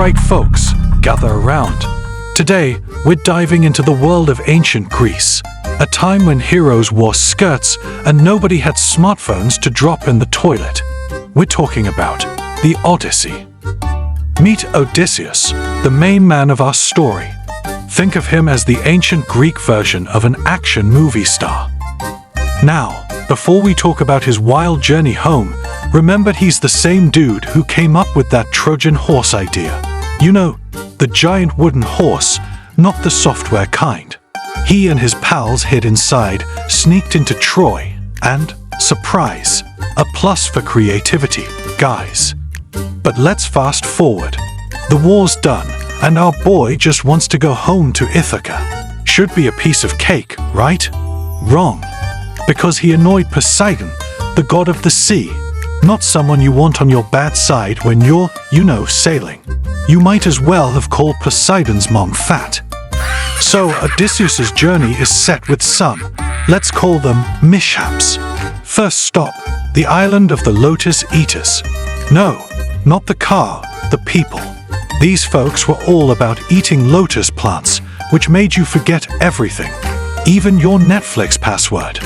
Alright folks, gather around. Today, we're diving into the world of ancient Greece, a time when heroes wore skirts and nobody had smartphones to drop in the toilet. We're talking about the Odyssey. Meet Odysseus, the main man of our story. Think of him as the ancient Greek version of an action movie star. Now, before we talk about his wild journey home, remember he's the same dude who came up with that Trojan horse idea. You know, the giant wooden horse, not the software kind. He and his pals hid inside, sneaked into Troy, and, surprise, a plus for creativity, guys. But let's fast forward. The war's done, and our boy just wants to go home to Ithaca. Should be a piece of cake, right? Wrong. Because he annoyed Poseidon, the god of the sea. Not someone you want on your bad side when you're, sailing. You might as well have called Poseidon's mom fat. So Odysseus' journey is set with some, let's call them mishaps. First stop, the island of the Lotus Eaters. No, not the car, the people. These folks were all about eating lotus plants, which made you forget everything, even your Netflix password.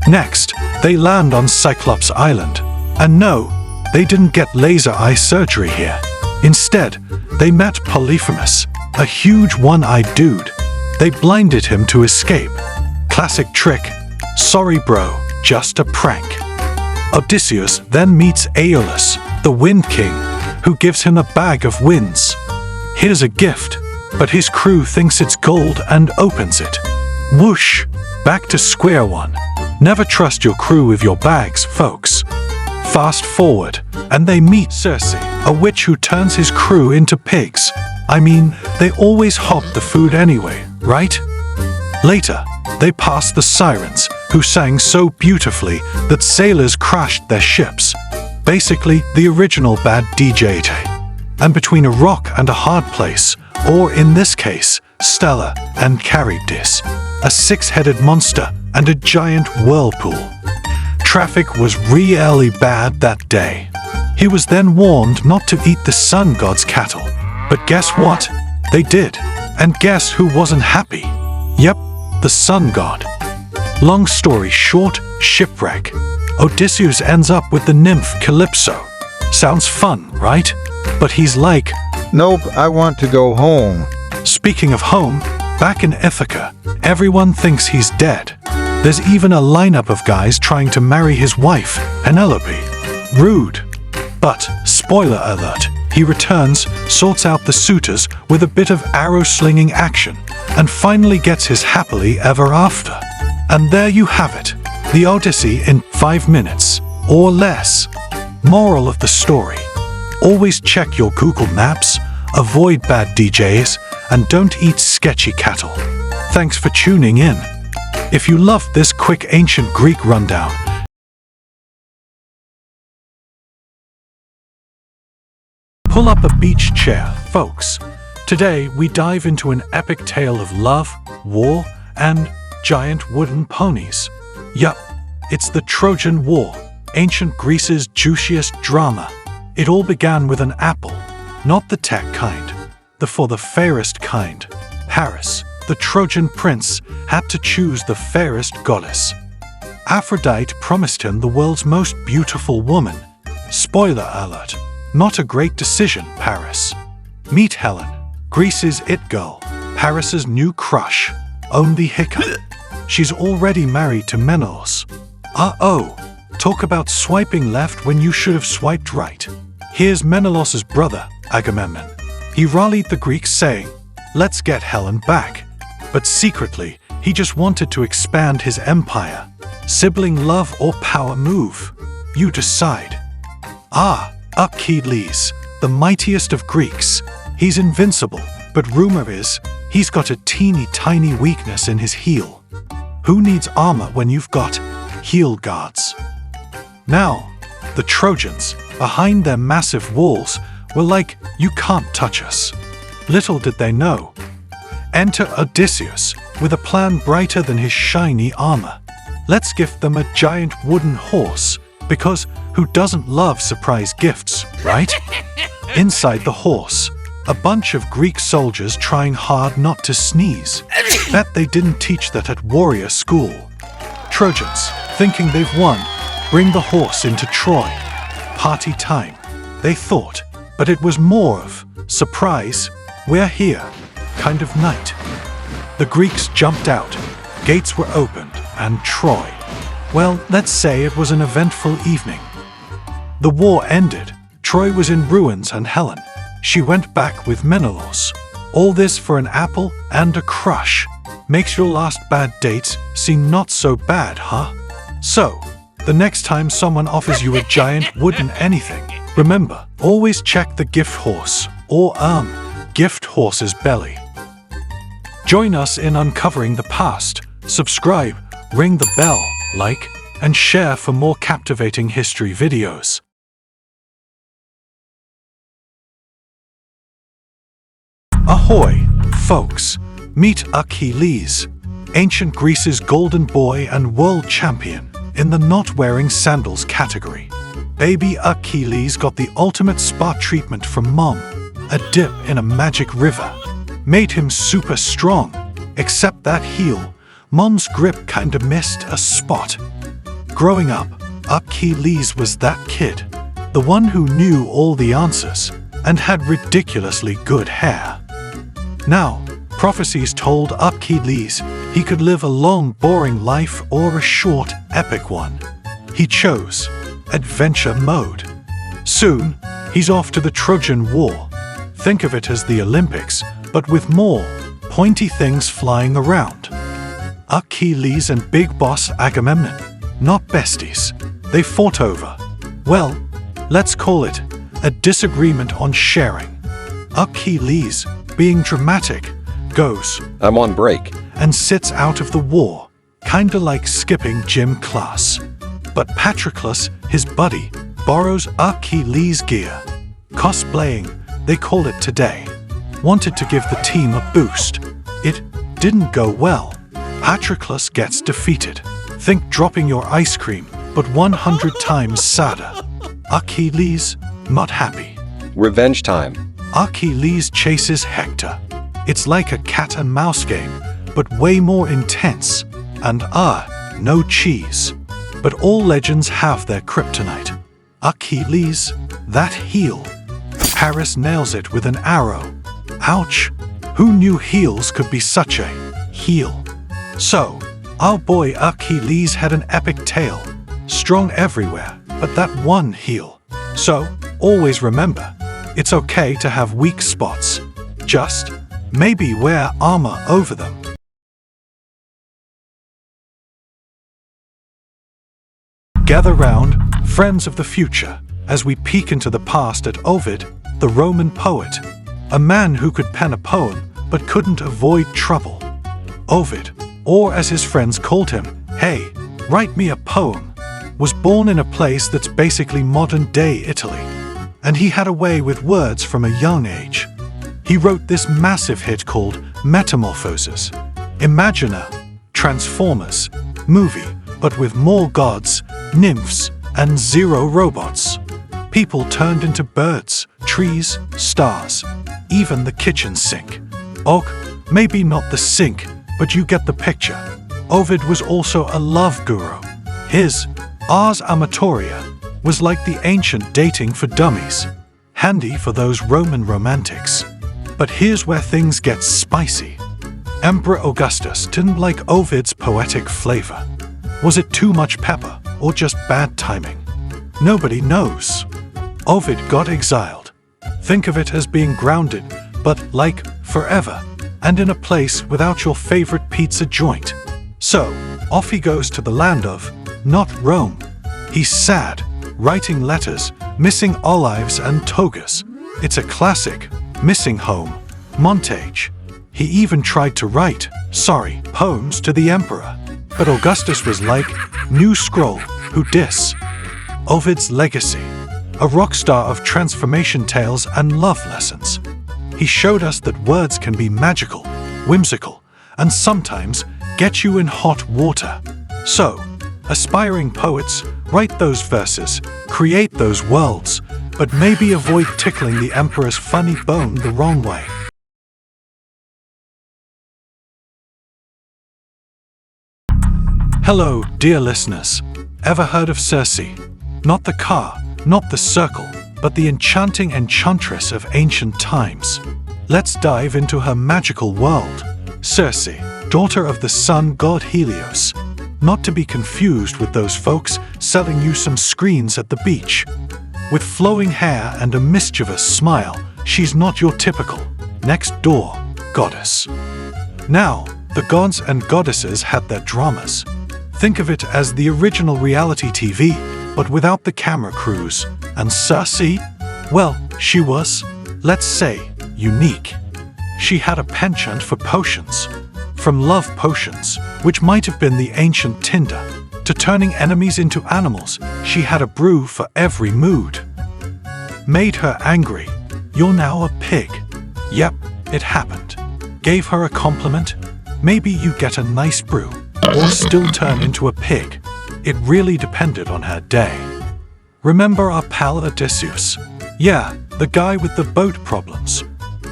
Next, they land on Cyclops Island. And no, they didn't get laser eye surgery here. Instead, they met Polyphemus, a huge one-eyed dude. They blinded him to escape. Classic trick. Sorry bro, just a prank. Odysseus then meets Aeolus, the Wind King, who gives him a bag of winds. Here's a gift, but his crew thinks it's gold and opens it. Whoosh, back to square one. Never trust your crew with your bags, folks. Fast forward, and they meet Circe, a witch who turns his crew into pigs. I mean, they always hop the food anyway, right? Later, they pass the sirens, who sang so beautifully that sailors crashed their ships. Basically, the original bad DJ. And between a rock and a hard place, or in this case, Stella and Charybdis, a six-headed monster and a giant whirlpool. Traffic was really bad that day. He was then warned not to eat the sun god's cattle. But guess what? They did. And guess who wasn't happy? Yep, the sun god. Long story short, shipwreck. Odysseus ends up with the nymph Calypso. Sounds fun, right? But he's like, nope, I want to go home. Speaking of home, back in Ithaca, everyone thinks he's dead. There's even a lineup of guys trying to marry his wife, Penelope. Rude. But, spoiler alert, he returns, sorts out the suitors with a bit of arrow-slinging action, and finally gets his happily ever after. And there you have it, the Odyssey in 5 minutes, or less. Moral of the story: always check your Google Maps, avoid bad DJs, and don't eat sketchy cattle. Thanks for tuning in. If you loved this quick ancient Greek rundown, pull up a beach chair, folks. Today, we dive into an epic tale of love, war, and giant wooden ponies. Yup, it's the Trojan War, ancient Greece's juiciest drama. It all began with an apple, not the tech kind, the fairest kind. Paris, the Trojan prince, had to choose the fairest goddess. Aphrodite promised him the world's most beautiful woman. Spoiler alert, not a great decision, Paris. Meet Helen, Greece's it girl, Paris's new crush. Own the hiccup. She's already married to Menelaus. Uh-oh, talk about swiping left when you should have swiped right. Here's Menelaus's brother, Agamemnon. He rallied the Greeks saying, let's get Helen back. But secretly, he just wanted to expand his empire. Sibling love or power move? You decide. Achilles, the mightiest of Greeks. He's invincible, but rumor is, he's got a teeny tiny weakness in his heel. Who needs armor when you've got heel guards? Now, the Trojans, behind their massive walls, were like, you can't touch us. Little did they know. Enter Odysseus, with a plan brighter than his shiny armor. Let's gift them a giant wooden horse, because who doesn't love surprise gifts, right? Inside the horse, A bunch of Greek soldiers trying hard not to sneeze. Bet they didn't teach that at warrior school. Trojans, thinking they've won, bring the horse into Troy. Party time, they thought, but it was more of, surprise, we're here, kind of night. The Greeks jumped out, gates were opened, and Troy. Well, let's say it was an eventful evening. The war ended, Troy was in ruins and Helen, she went back with Menelaus. All this for an apple and a crush. Makes your last bad dates seem not so bad, huh? So, the next time someone offers you a giant wooden anything, remember, always check the gift horse, or gift horse's belly. Join us in uncovering the past. Subscribe, ring the bell, like, and share for more captivating history videos. Ahoy, folks! Meet Achilles, ancient Greece's golden boy and world champion in the not-wearing sandals category. Baby Achilles got the ultimate spa treatment from Mom, a dip in a magic river. Made him super strong, except that heel, Mom's grip kinda missed a spot. Growing up, Achilles was that kid, the one who knew all the answers and had ridiculously good hair. Now, prophecies told Achilles he could live a long, boring life or a short, epic one. He chose adventure mode. Soon, he's off to the Trojan War. Think of it as the Olympics, but with more pointy things flying around. Achilles and Big Boss Agamemnon, not besties. They fought over, well, let's call it a disagreement on sharing. Achilles, being dramatic, goes, I'm on break, and sits out of the war, kinda like skipping gym class. But Patroclus, his buddy, borrows Achilles' gear. Cosplaying, they call it today. Wanted to give the team a boost. It didn't go well. Patroclus gets defeated. Think dropping your ice cream, but 100 times sadder. Achilles, not happy. revenge time. Achilles chases Hector. It's like a cat and mouse game, but way more intense. And no cheese. But all legends have their kryptonite. Achilles, that heel. Paris nails it with an arrow. Ouch! Who knew heels could be such a heel? So, our boy Achilles had an epic tale. Strong everywhere, but that one heel. So, always remember, it's okay to have weak spots. Just, maybe wear armor over them. Gather round, friends of the future, as we peek into the past at Ovid, the Roman poet, a man who could pen a poem but couldn't avoid trouble. Ovid, or as his friends called him, hey, write me a poem, was born in a place that's basically modern-day Italy, and he had a way with words from a young age. He wrote this massive hit called Metamorphoses. Imagine a Transformers movie, but with more gods, nymphs, and zero robots. People turned into birds, trees, stars, even the kitchen sink. Maybe not the sink, but you get the picture. Ovid was also a love guru. His Ars Amatoria was like the ancient dating for dummies, handy for those Roman romantics. But here's where things get spicy. Emperor Augustus didn't like Ovid's poetic flavor. Was it too much pepper or just bad timing? Nobody knows. Ovid got exiled. Think of it as being grounded, but like forever, and in a place without your favorite pizza joint. So, off he goes to the land of, not Rome. He's sad, writing letters, missing olives and togas. It's a classic, missing home, montage. He even tried to write, poems to the emperor. But Augustus was like, new scroll, who dis? Ovid's legacy, a rock star of transformation tales and love lessons. He showed us that words can be magical, whimsical, and sometimes get you in hot water. So, aspiring poets, write those verses, create those worlds, but maybe avoid tickling the emperor's funny bone the wrong way. Hello, dear listeners. Ever heard of Circe? Not the car, not the circle, but the enchanting enchantress of ancient times. Let's dive into her magical world. Circe, daughter of the sun god Helios. Not to be confused with those folks selling you some screens at the beach. With flowing hair and a mischievous smile, she's not your typical next-door goddess. Now, the gods and goddesses had their dramas. Think of it as the original reality TV, but without the camera crews. And Circe? Well, she was, let's say, unique. She had a penchant for potions. From love potions, which might have been the ancient tinder, to turning enemies into animals, she had a brew for every mood. Made her angry. You're now a pig. Yep, it happened. Gave her a compliment. Maybe you get a nice brew. Or still turn into a pig. It really depended on her day. Remember our pal Odysseus? Yeah, the guy with the boat problems.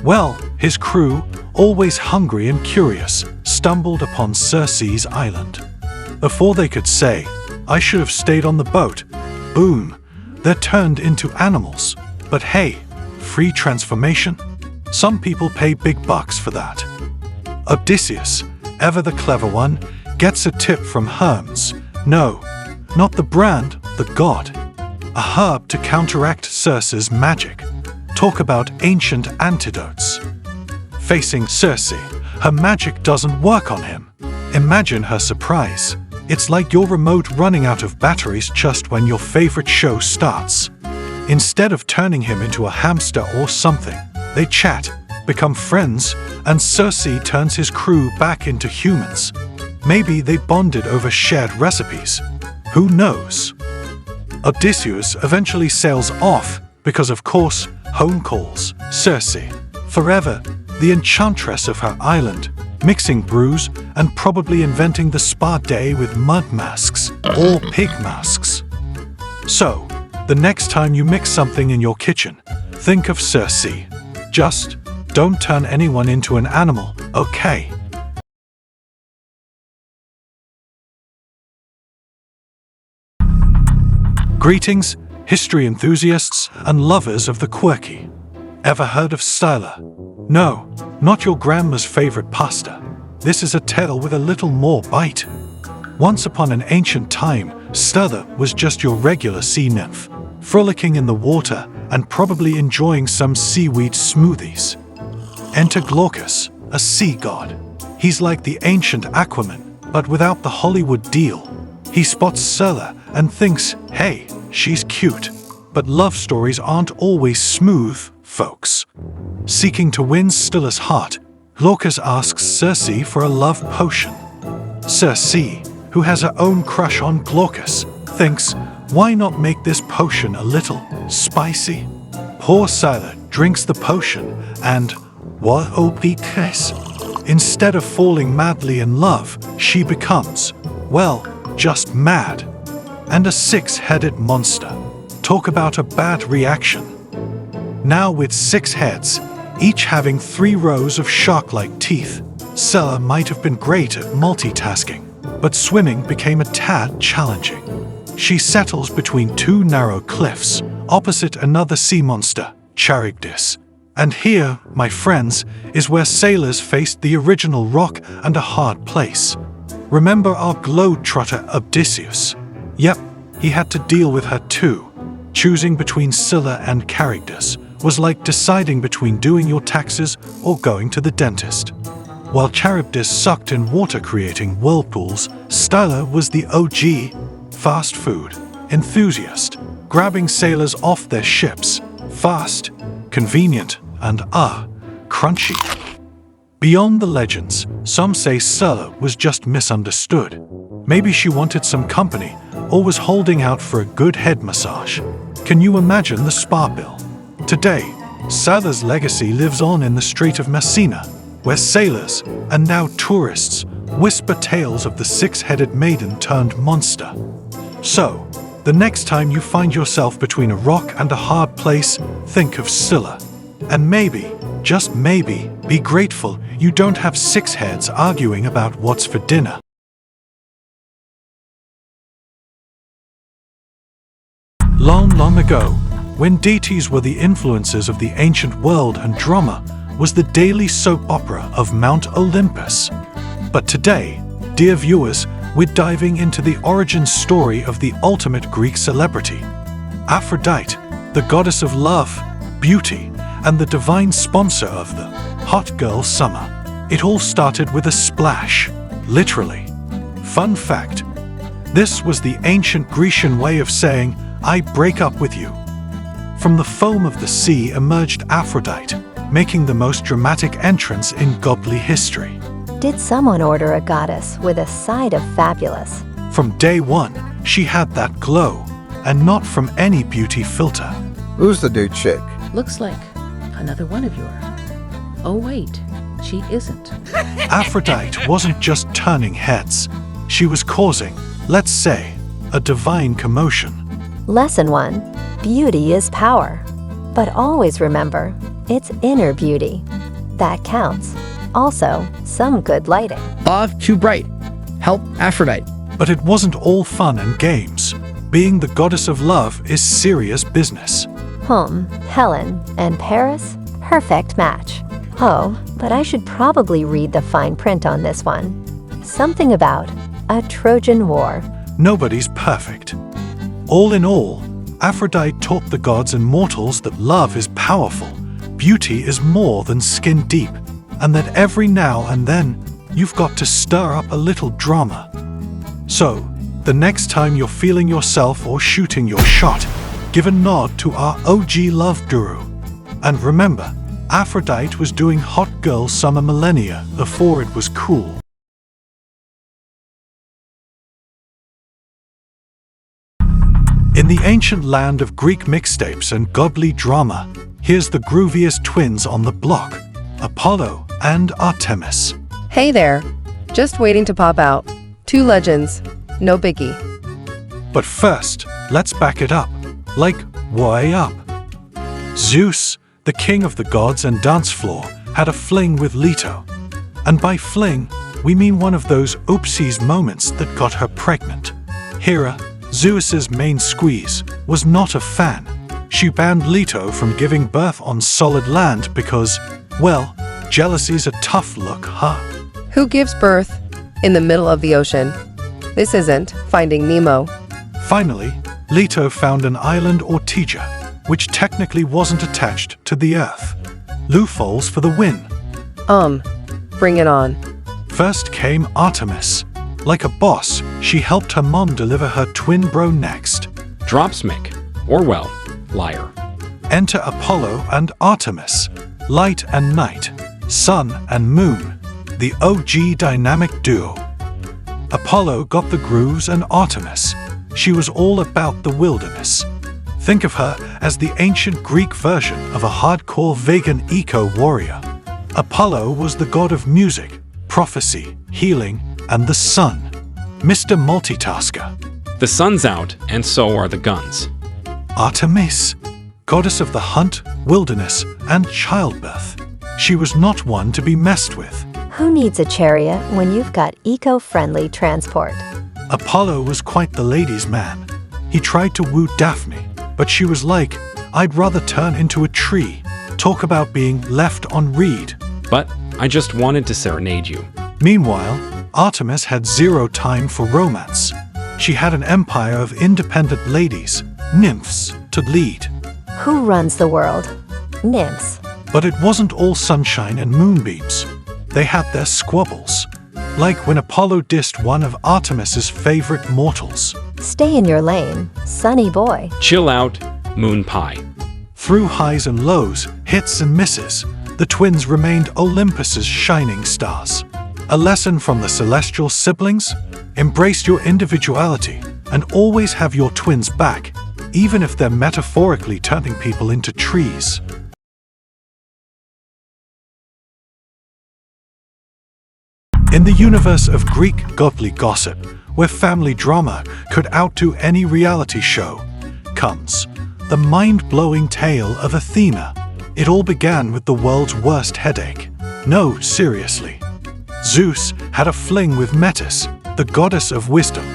Well, his crew, always hungry and curious, stumbled upon Circe's island. Before they could say, "I should have stayed on the boat," boom, they're turned into animals. But hey, free transformation? Some people pay big bucks for that. Odysseus, ever the clever one, gets a tip from Hermes. No, not the brand, the god. A herb to counteract Circe's magic. Talk about ancient antidotes. Facing Circe, her magic doesn't work on him. Imagine her surprise. It's like your remote running out of batteries just when your favorite show starts. Instead of turning him into a hamster or something, they chat, become friends, and Circe turns his crew back into humans. Maybe they bonded over shared recipes. Who knows? Odysseus eventually sails off because, of course, home calls. Circe, forever, the enchantress of her island, mixing brews and probably inventing the spa day with mud masks or pig masks. So, the next time you mix something in your kitchen, think of Circe. Just don't turn anyone into an animal, okay? Greetings, history enthusiasts and lovers of the quirky. Ever heard of Scylla? No, not your grandma's favorite pasta. This is a tale with a little more bite. Once upon an ancient time, Scylla was just your regular sea nymph, frolicking in the water and probably enjoying some seaweed smoothies. Enter Glaucus, a sea god. He's like the ancient Aquaman, but without the Hollywood deal. He spots Scylla and thinks, hey, she's cute. But love stories aren't always smooth, folks. Seeking to win Scylla's heart, Glaucus asks Circe for a love potion. Circe, who has her own crush on Glaucus, thinks, why not make this potion a little spicy? Poor Scylla drinks the potion and, instead of falling madly in love, she becomes, well, just mad. And a six-headed monster. Talk about a bad reaction. Now with 6 heads, each having 3 rows of shark-like teeth, Scylla might have been great at multitasking, but swimming became a tad challenging. She settles between 2 narrow cliffs, opposite another sea monster, Charybdis. And here, my friends, is where sailors faced the original rock and a hard place. Remember our globe-trotter Odysseus? Yep, he had to deal with her too. Choosing between Scylla and Charybdis was like deciding between doing your taxes or going to the dentist. While Charybdis sucked in water creating whirlpools, Scylla was the OG, fast food, enthusiast, grabbing sailors off their ships, fast, convenient, and crunchy. Beyond the legends, some say Scylla was just misunderstood. Maybe she wanted some company or was holding out for a good head massage. Can you imagine the spa bill? Today, Scylla's legacy lives on in the Strait of Messina, where sailors, and now tourists, whisper tales of the 6-headed maiden turned monster. So, The next time you find yourself between a rock and a hard place, think of Scylla. And maybe, just maybe, be grateful you don't have 6 heads arguing about what's for dinner. Long, long ago, when deities were the influences of the ancient world and drama was the daily soap opera of Mount Olympus. But today, dear viewers, we're diving into the origin story of the ultimate Greek celebrity, Aphrodite, the goddess of love, beauty, and the divine sponsor of the hot girl summer. It all started with a splash, literally. Fun fact, this was the ancient Grecian way of saying, I break up with you. From the foam of the sea emerged Aphrodite, making the most dramatic entrance in godly history. Did someone order a goddess with a side of fabulous? From day one, she had that glow, and not from any beauty filter. Who's the dude chick? Looks like another one of yours. Oh wait, she isn't. Aphrodite wasn't just turning heads. She was causing, let's say, a divine commotion. Lesson 1. Beauty is power. But always remember, it's inner beauty that counts. Also, some good lighting. Love too bright. Help Aphrodite. But it wasn't all fun and games. Being the goddess of love is serious business. Helen and Paris? Perfect match. Oh, but I should probably read the fine print on this one. Something about a Trojan War. Nobody's perfect. All in all, Aphrodite taught the gods and mortals that love is powerful, beauty is more than skin deep, and that every now and then, you've got to stir up a little drama. So, the next time you're feeling yourself or shooting your shot, give a nod to our OG love guru. And remember, Aphrodite was doing hot girl summer millennia before it was cool. In the ancient land of Greek mixtapes and godly drama, here's the grooviest twins on the block, Apollo and Artemis. Hey there, just waiting to pop out. 2 legends, no biggie. But first, let's back it up, like way up. Zeus, the king of the gods and dance floor, had a fling with Leto. And by fling, we mean one of those oopsies moments that got her pregnant. Hera, Zeus's main squeeze, was not a fan. She banned Leto from giving birth on solid land because, well, jealousy's a tough look, huh? Who gives birth in the middle of the ocean? This isn't Finding Nemo. Finally, Leto found an island Ortygia, which technically wasn't attached to the earth. Loopholes for the win. Bring it on. First came Artemis. Like a boss, she helped her mom deliver her twin bro next. Dropsmake, or well, liar. Enter Apollo and Artemis, light and night, sun and moon, the OG dynamic duo. Apollo got the grooves and Artemis. She was all about the wilderness. Think of her as the ancient Greek version of a hardcore vegan eco-warrior. Apollo was the god of music, prophecy, healing, and the sun. Mr. Multitasker. The sun's out, and so are the guns. Artemis, goddess of the hunt, wilderness, and childbirth. She was not one to be messed with. Who needs a chariot when you've got eco-friendly transport? Apollo was quite the ladies' man. He tried to woo Daphne, but she was like, I'd rather turn into a tree. Talk about being left on read. But I just wanted to serenade you. Meanwhile, Artemis had zero time for romance. She had an empire of independent ladies, nymphs, to lead. Who runs the world? Nymphs. But it wasn't all sunshine and moonbeams. They had their squabbles. Like when Apollo dissed one of Artemis's favorite mortals. Stay in your lane, sunny boy. Chill out, moon pie. Through highs and lows, hits and misses, the twins remained Olympus's shining stars. A lesson from the celestial siblings? Embrace your individuality and always have your twins back, even if they're metaphorically turning people into trees. In the universe of Greek godly gossip, where family drama could outdo any reality show, comes the mind-blowing tale of Athena. It all began with the world's worst headache. No, seriously. Zeus had a fling with Metis, the goddess of wisdom,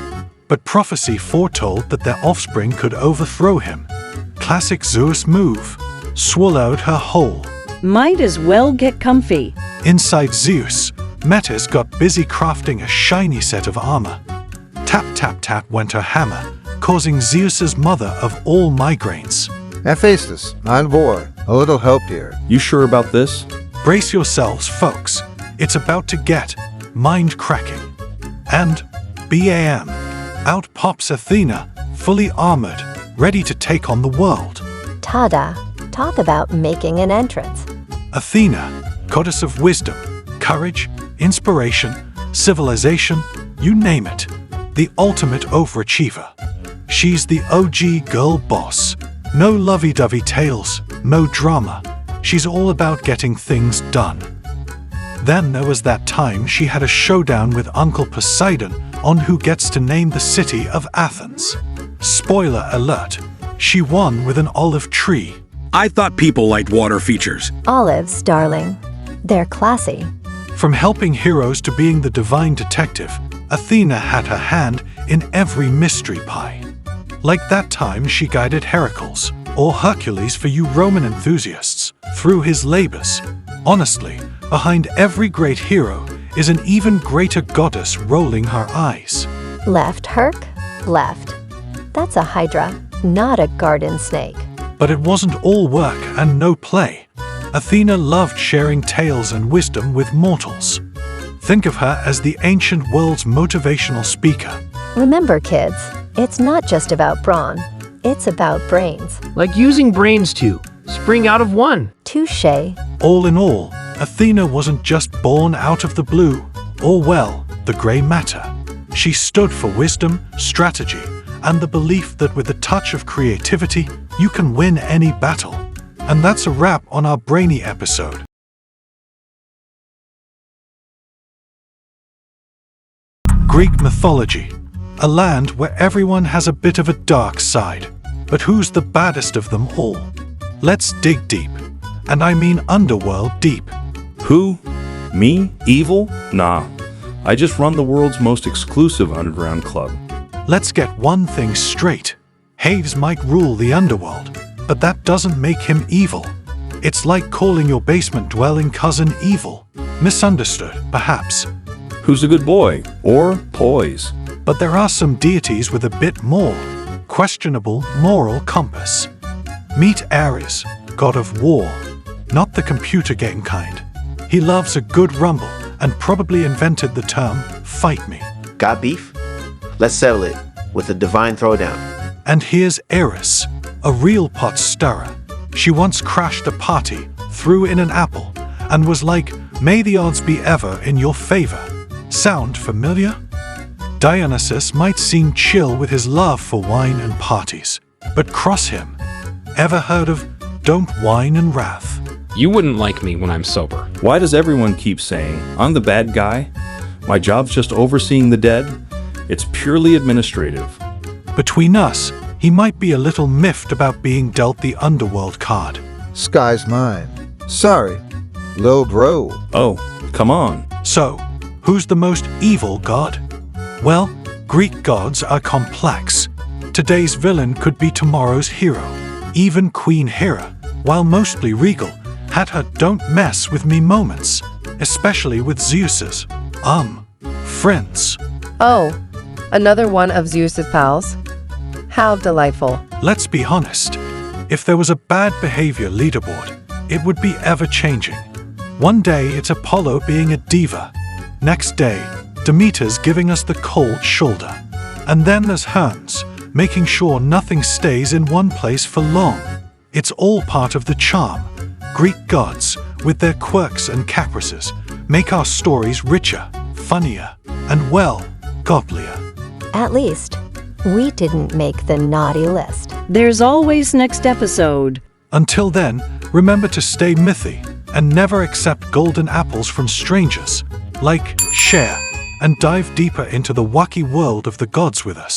but prophecy foretold that their offspring could overthrow him. Classic Zeus move. Swallowed her whole. Might as well get comfy. Inside Zeus, Metis got busy crafting a shiny set of armor. Tap tap tap went her hammer, causing Zeus's mother of all migraines. Hephaestus, on board. A little help here. You sure about this? Brace yourselves, folks. It's about to get mind-cracking. And BAM! Out pops Athena, fully armored, ready to take on the world. Tada! Talk about making an entrance. Athena, goddess of wisdom, courage, inspiration, civilization, you name it. The ultimate overachiever. She's the OG girl boss. No lovey-dovey tales, no drama. She's all about getting things done. Then there was that time she had a showdown with Uncle Poseidon on who gets to name the city of Athens. Spoiler alert, she won with an olive tree. I thought people liked water features. Olives, darling. They're classy. From helping heroes to being the divine detective, Athena had her hand in every mystery pie. Like that time she guided Heracles, or Hercules for you Roman enthusiasts, through his labors. Honestly, behind every great hero is an even greater goddess rolling her eyes. Left, Herc? Left. That's a hydra, not a garden snake. But it wasn't all work and no play. Athena loved sharing tales and wisdom with mortals. Think of her as the ancient world's motivational speaker. Remember, kids, it's not just about brawn. It's about brains. Like using brains to spring out of one. Touché. All in all, Athena wasn't just born out of the blue, or well, the grey matter. She stood for wisdom, strategy, and the belief that with a touch of creativity, you can win any battle. And that's a wrap on our brainy episode. Greek mythology, a land where everyone has a bit of a dark side. But who's the baddest of them all? Let's dig deep. And I mean underworld deep. Who? Me? Evil? Nah. I just run the world's most exclusive underground club. Let's get one thing straight. Hades might rule the underworld, but that doesn't make him evil. It's like calling your basement-dwelling cousin evil. Misunderstood, perhaps. Who's a good boy? Or poise? But there are some deities with a bit more questionable moral compass. Meet Ares, god of war. Not the computer game kind. He loves a good rumble and probably invented the term, fight me. Got beef? Let's settle it with a divine throwdown. And here's Eris, a real pot stirrer. She once crashed a party, threw in an apple, and was like, may the odds be ever in your favor. Sound familiar? Dionysus might seem chill with his love for wine and parties, but cross him. Ever heard of don't whine and wrath? You wouldn't like me when I'm sober. Why does everyone keep saying, I'm the bad guy? My job's just overseeing the dead? It's purely administrative. Between us, he might be a little miffed about being dealt the underworld card. Sky's mine. Sorry. Lil bro. Oh, come on. So, who's the most evil god? Well, Greek gods are complex. Today's villain could be tomorrow's hero. Even Queen Hera, while mostly regal, had her don't mess with me moments, especially with Zeus's, friends. Oh, another one of Zeus's pals? How delightful. Let's be honest. If there was a bad behavior leaderboard, it would be ever-changing. One day it's Apollo being a diva. Next day, Demeter's giving us the cold shoulder. And then there's Hermes, making sure nothing stays in one place for long. It's all part of the charm. Greek gods, with their quirks and caprices, make our stories richer, funnier, and well, godlier. At least, we didn't make the naughty list. There's always next episode. Until then, remember to stay mythy and never accept golden apples from strangers. like, share, and dive deeper into the wacky world of the gods with us.